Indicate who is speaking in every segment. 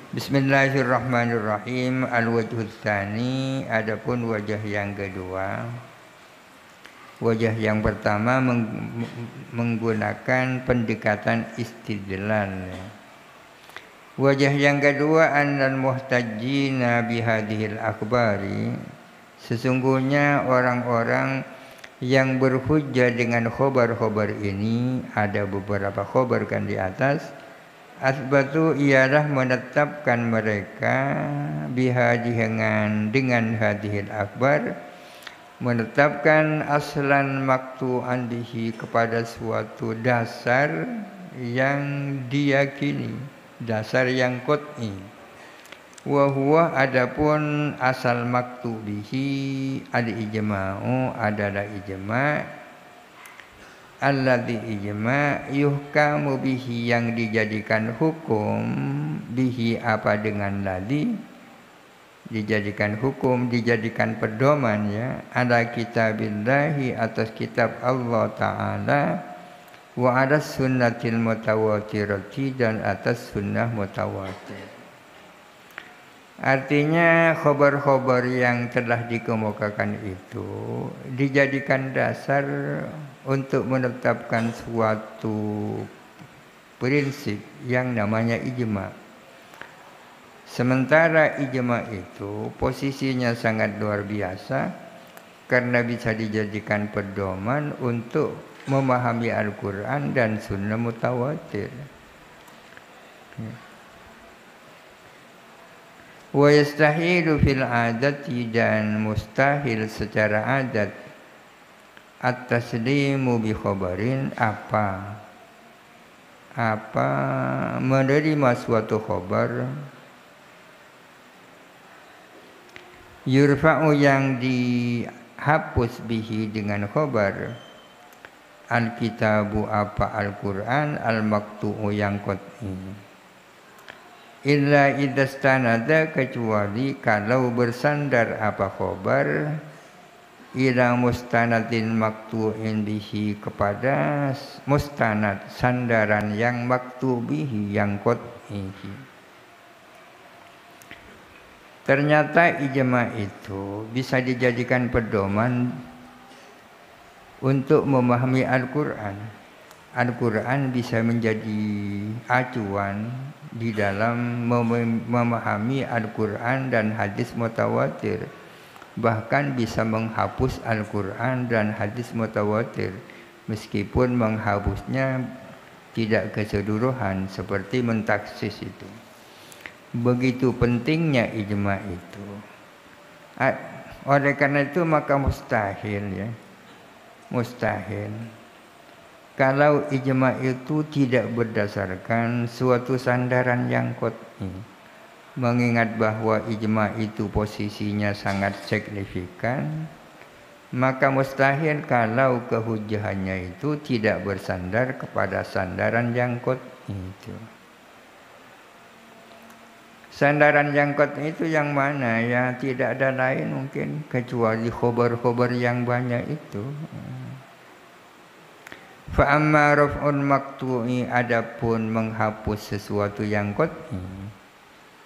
Speaker 1: Bismillahirrahmanirrahim. Al-wajhul tsani, adapun wajah yang kedua. Wajah yang pertama menggunakan pendekatan istidlal. Wajah yang kedua, annal muhtajjina bihadhil akhbari, sesungguhnya orang-orang yang berhujjah dengan khobar-khobar ini, ada beberapa khobar kan di atas. Asbatu ialah menetapkan mereka dengan hadhil akhbar, menetapkan aslan maktu'an bihi, kepada suatu dasar yang diyakini, dasar yang qat'i. Wa huwa, adapun asal maktu bihi al-ijma'u adalah ijma', alladzi ijma' yuhkamu bihi, yang dijadikan hukum, bihi apa dengan ladzi, dijadikan hukum, dijadikan pedoman ya, ala kitabillahi, atas kitab Allah Ta'ala, wa ala sunnatil mutawatirati, dan atas sunnah mutawatir. Artinya khobar-khobar yang telah dikemukakan itu dijadikan dasar untuk menetapkan suatu prinsip yang namanya ijma'. Sementara ijma' itu posisinya sangat luar biasa karena bisa dijadikan pedoman untuk memahami Al-Quran dan sunnah mutawatir. Wa yastahilu fil adati, dan mustahil secara adat, at-taslimu bi khabarin, apa menerima suatu khabar, yurfa'u, yang dihapus bihi dengan khabar, al-kitabu apa Al-Quran, al-maktu'u yang qat'i, illa idastanada, kecuali kalau bersandar apa khabar, ila mustanadin maktu'in bihi, kepada mustanad, sandaran yang maktu bihi, yang qat'i. Ternyata ijma' itu bisa dijadikan pedoman untuk memahami Al-Quran. Al-Quran bisa menjadi acuan di dalam memahami Al-Quran dan hadis mutawatir. Bahkan bisa menghapus Al-Quran dan hadis mutawatir, meskipun menghapusnya tidak keseluruhan seperti mentaksis itu. Begitu pentingnya ijma' itu. Oleh karena itu maka mustahil kalau ijma' itu tidak berdasarkan suatu sandaran yang qat'i. Mengingat bahwa ijma' itu posisinya sangat signifikan, maka mustahil kalau kehujjahannya itu tidak bersandar kepada sandaran yang qat'i itu. Sandaran yang qat'i itu yang mana? Ya tidak ada lain mungkin kecuali khobar-khobar yang banyak itu. Fa amma raf'un maktu'i, adapun menghapus sesuatu yang qat'i,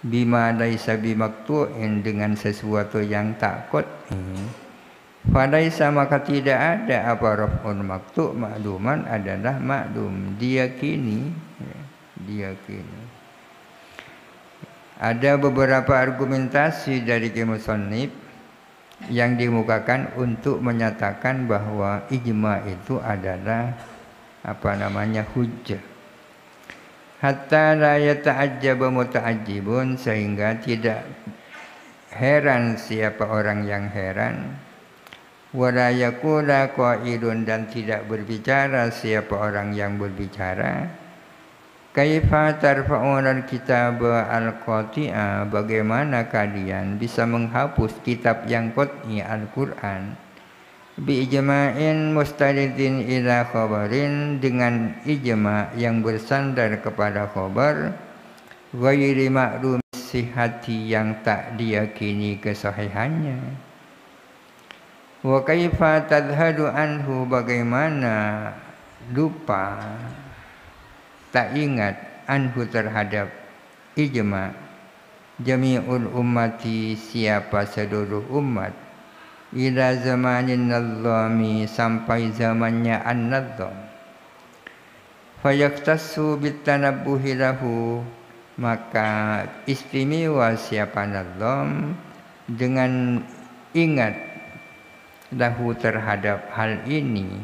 Speaker 1: bima laisa bimaktu'in, dengan sesuatu yang tak qat'i, fa laisa, maka tidak ada apa raf'un maktu' ma'luman, adalah maklum, diyakini. Ada beberapa argumentasi dari musannif yang dimukakan untuk menyatakan bahwa ijma' itu adalah hujjah. Hatta la yata'ajjaba muta'ajjibun, sehingga tidak heran siapa orang yang heran. Wala yaqula qailun, dan tidak berbicara siapa orang yang berbicara. Kaifa tarfa'una al-kitaba al-qati'a, bagaimana kalian bisa menghapus kitab yang qat'i, Al-Quran, bi ijma'in mustaridin ila khabarin, dengan ijma' yang bersandar kepada khabar, ghairi ma'lum sihhati, yang tak diyakini kesahihannya. Wa kaifa tadhadu anhu, bagaimana lupa, tak ingat, anhu terhadap ijma', jami'ul ummati siapa seluruh umat ila zamanin nadhami sampai zamannya an-nadham fayaktassu bitanabbuhi lahu maka istimewa siapa nadham dengan ingat lahu terhadap hal ini.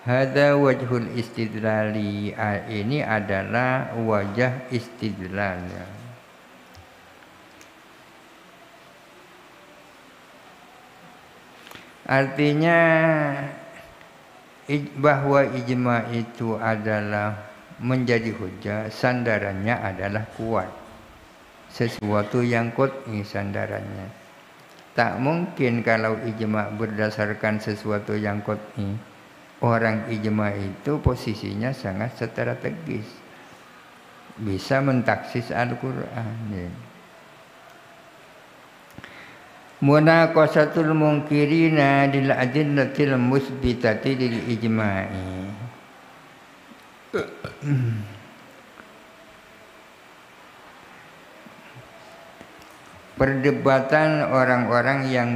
Speaker 1: Hadza wajhul istidlali, ini adalah wajah istidlalnya. Artinya bahwa ijma itu adalah menjadi hujjah, sandarannya adalah kuat. Sesuatu yang qat'i sandarannya. Tak mungkin kalau ijma berdasarkan sesuatu yang qat'i. Orang ijma itu posisinya sangat strategis. Bisa mentaksis Al-Qur'an. Ya. Munaqasatul munkirina lil adillatil musbitati lil ijma'i. Perdebatan orang-orang yang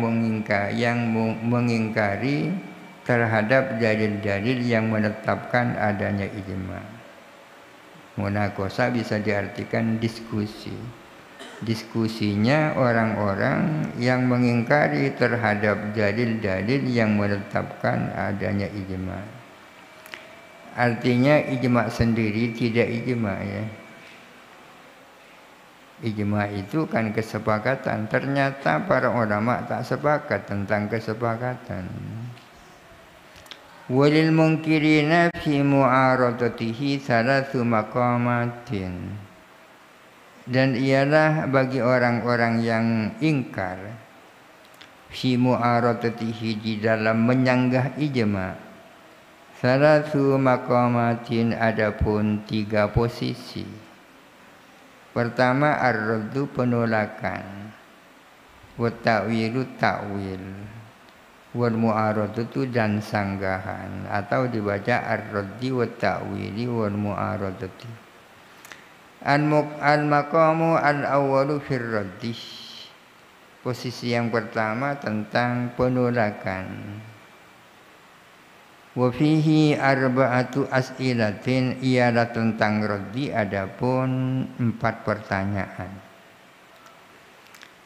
Speaker 1: mengingkari terhadap dalil-dalil yang menetapkan adanya ijma. Munaqasah bisa diartikan diskusi. Diskusinya orang-orang yang mengingkari terhadap dalil-dalil yang menetapkan adanya ijma. Artinya ijma sendiri tidak ijma ya. Ijma itu kan kesepakatan. Ternyata para ulama tak sepakat tentang kesepakatan. Walil munkirina fi mu'aradatihi thalathu maqamatin. Dan ialah bagi orang-orang yang ingkar fi mu'aradatihi di dalam menyanggah ijma. Thalathu maqamatin adapun 3 posisi. Pertama ar-raddu penolakan. Wa ta'wilu ta'wil. Wal mu'aradatu dan sanggahan atau dibaca ar-raddi wa ta'wili wal mu'aradati. Al-maqamu al-awwalu fir raddi. Posisi yang pertama tentang penolakan. Wa fihi arba'atu as'ilatin ialah tentang raddi adapun 4 pertanyaan.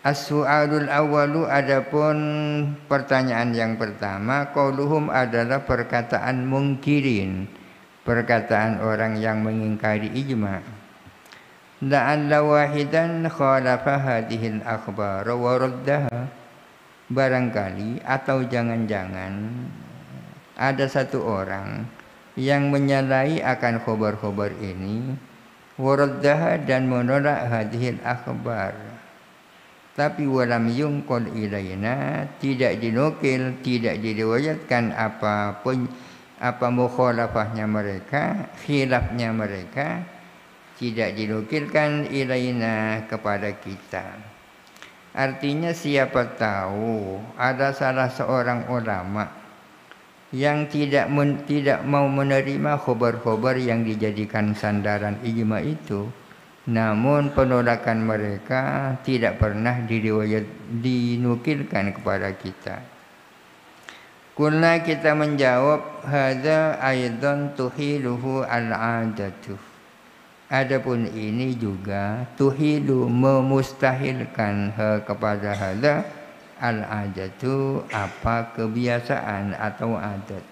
Speaker 1: As-su'alul awwalu adapun pertanyaan yang pertama qauluhum adalah perkataan mungkirin, perkataan orang yang mengingkari ijma. La'alla wahidan khalafa hadhil akhbar wa raddaha. Barangkali atau jangan-jangan ada satu orang yang menyalahi akan khabar-khabar ini wa raddaha dan menolak hadhil akhbar. Tapi walam yungqal ilaina tidak dinukil, tidak diriwayatkan apa mukhalafahnya mereka, khilafnya mereka tidak dinukilkan ilaina kepada kita. Artinya siapa tahu ada salah seorang ulama yang tidak mau menerima khabar-khabar yang dijadikan sandaran ijma itu. Namun penolakan mereka tidak pernah dinukilkan kepada kita. Kulna kita menjawab hadza aidan tuhiluhu al-'adatu. Adapun ini juga tuhilu memustahilkan kepada hadza al-'adatu apa kebiasaan atau adat.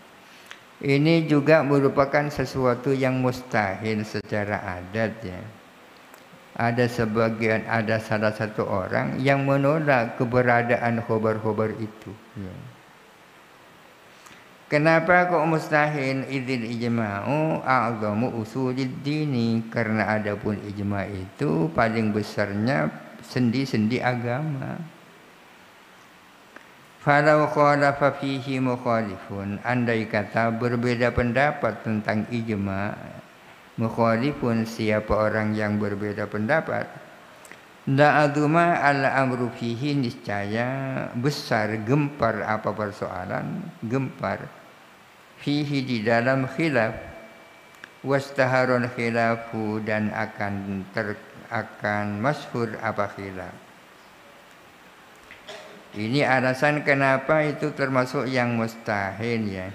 Speaker 1: Ini juga merupakan sesuatu yang mustahil secara adat ya. Ada salah satu orang yang menolak keberadaan khabar-khabar itu. Ya. Kenapa kok mustahil? Idzil ijma'u a'zamu usulid dini. Karena adapun ijma' itu paling besarnya sendi-sendi agama. Falau khalafa fihi mukhalifun. Andai kata berbeda pendapat tentang ijma', mukhalifun siapa orang yang berbeda pendapat, la'aduma al-amru fihi niscaya besar gempar apa persoalan, gempar fihi di dalam khilaf, wastaharun khilafu dan akan masyhur apa khilaf. Ini alasan kenapa itu termasuk yang mustahil ya.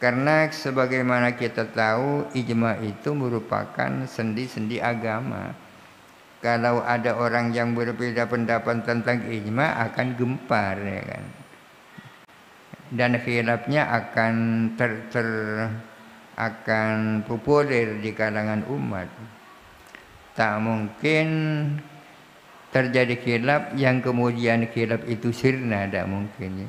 Speaker 1: Karena sebagaimana kita tahu ijma itu merupakan sendi-sendi agama. Kalau ada orang yang berbeda pendapat tentang ijma akan gempar ya kan. Dan khilafnya akan akan populer di kalangan umat. Tak mungkin terjadi khilaf yang kemudian khilaf itu sirna, tak mungkin ya.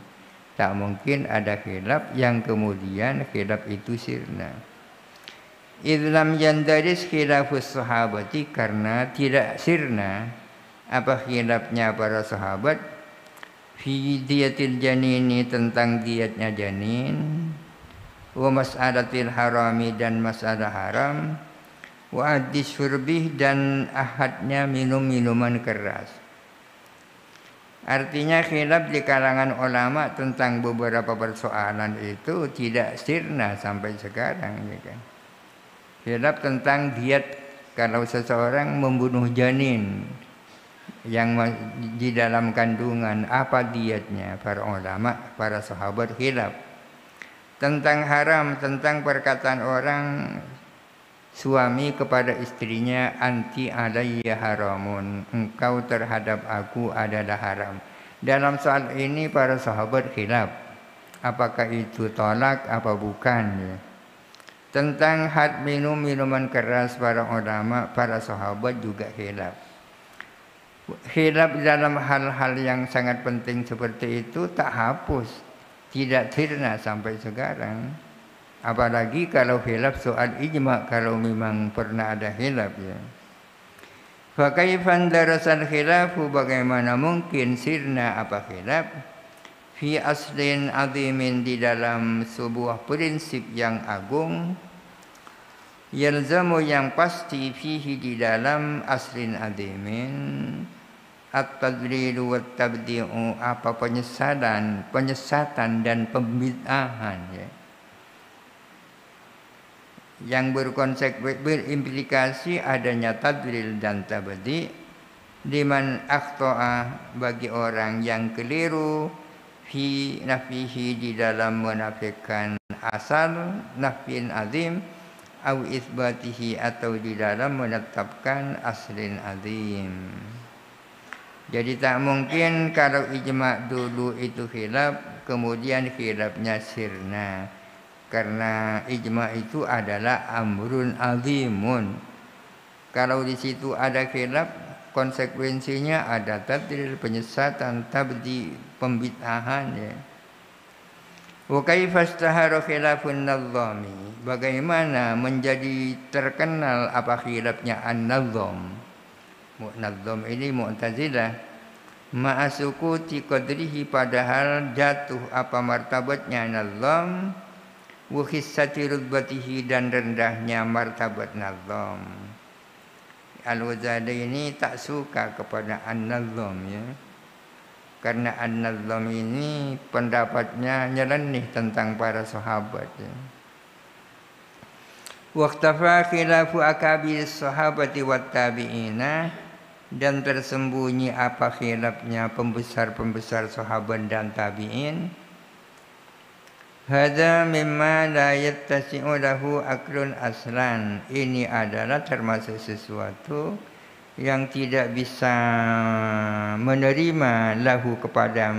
Speaker 1: Tak mungkin ada khilaf yang kemudian khilaf itu sirna. Idlam yandaris khilafus sahabati, karena tidak sirna apa khilafnya para sahabat fi diyatil janini, tentang diatnya janin, wa mas'alatil harami, dan masalah haram, wa adis syurbih, dan ahadnya minum minuman keras. Artinya khilaf di kalangan ulama tentang beberapa persoalan itu tidak sirna sampai sekarang ya kan. Khilaf tentang diat kalau seseorang membunuh janin yang di dalam kandungan, apa diatnya, para ulama, para sahabat khilaf. Tentang haram, tentang perkataan orang suami kepada istrinya, anti alayya haramun, engkau terhadap aku adalah haram. Dalam soal ini para sahabat khilaf, apakah itu tolak apa bukan ya. Tentang had minum minuman keras, para ulama, para sahabat juga khilaf. Khilaf dalam hal-hal yang sangat penting seperti itu tak hapus, tidak sirna sampai sekarang. Apalagi kalau khilaf soal ijma, kalau memang pernah ada khilaf ya. Fa kaifan darasal khilafu, bagaimana mungkin sirna apa khilaf fi aslin azimin, di dalam sebuah prinsip yang agung, yalzamu, yang pasti, fihi, di dalam aslin azimin, at-tadlilu wat tabdi'u, apa penyesatan dan pembid'ahan ya. Yang berimplikasi adanya tadlil dan tabdi, liman akhto'a, bagi orang yang keliru, fi nafihi, di dalam menafikan asal nafin azim, au isbatihi, atau di dalam menetapkan aslin azim. Jadi tak mungkin kalau ijma dulu itu khilaf, kemudian khilafnya sirna. Karena ijma itu adalah amrun azimun. Kalau di situ ada khilaf, konsekuensinya ada tadlil, penyesatan, tabdi, pembid'ahan ya. Wa kaifa istahara khilafun nadhami, bagaimana menjadi terkenal apa khilafnya an-nadham. Nadham ini Mu'tazilah. Ma'asukuti qadrihi, padahal jatuh apa martabatnya nadham, wa khissati rutbatihi, dan rendahnya martabat nadham. Al-Ghazali ini tak suka kepada an-nadham ya. Karena an-nadham ini pendapatnya nyeleneh tentang para sahabat ya. Waqtafa khilafu akabir sahabati wat tabi'ina, dan tersembunyi apa khilafnya pembesar-pembesar sahabat dan tabi'in. Hadza mimma la yattasi'u lahu aklun aslan, ini adalah termasuk sesuatu yang tidak bisa menerima lahu kepada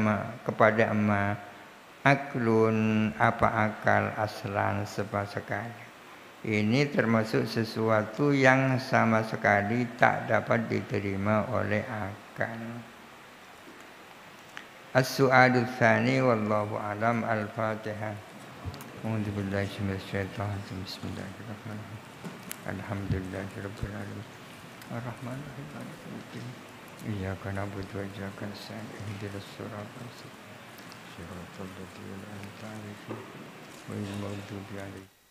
Speaker 1: aklun, apa akal, aslan, sama sekali. Ini termasuk sesuatu yang sama sekali tak dapat diterima oleh akal. As-su'alu tsani wallahu alam. Al-Fatihah. A'udzu billahi minasyaitonir rajim. Bismillahirrahmanirrahim. Alhamdulillahirabbil alamin. Ar-Rahmanir Rahim. Maliki yaumiddin. Iyyaka na'budu wa iyyaka nasta'in. Ihdinas siratal mustaqim. Shiratal ladzina an'amta 'alaihim ghairil maghdubi 'alaihim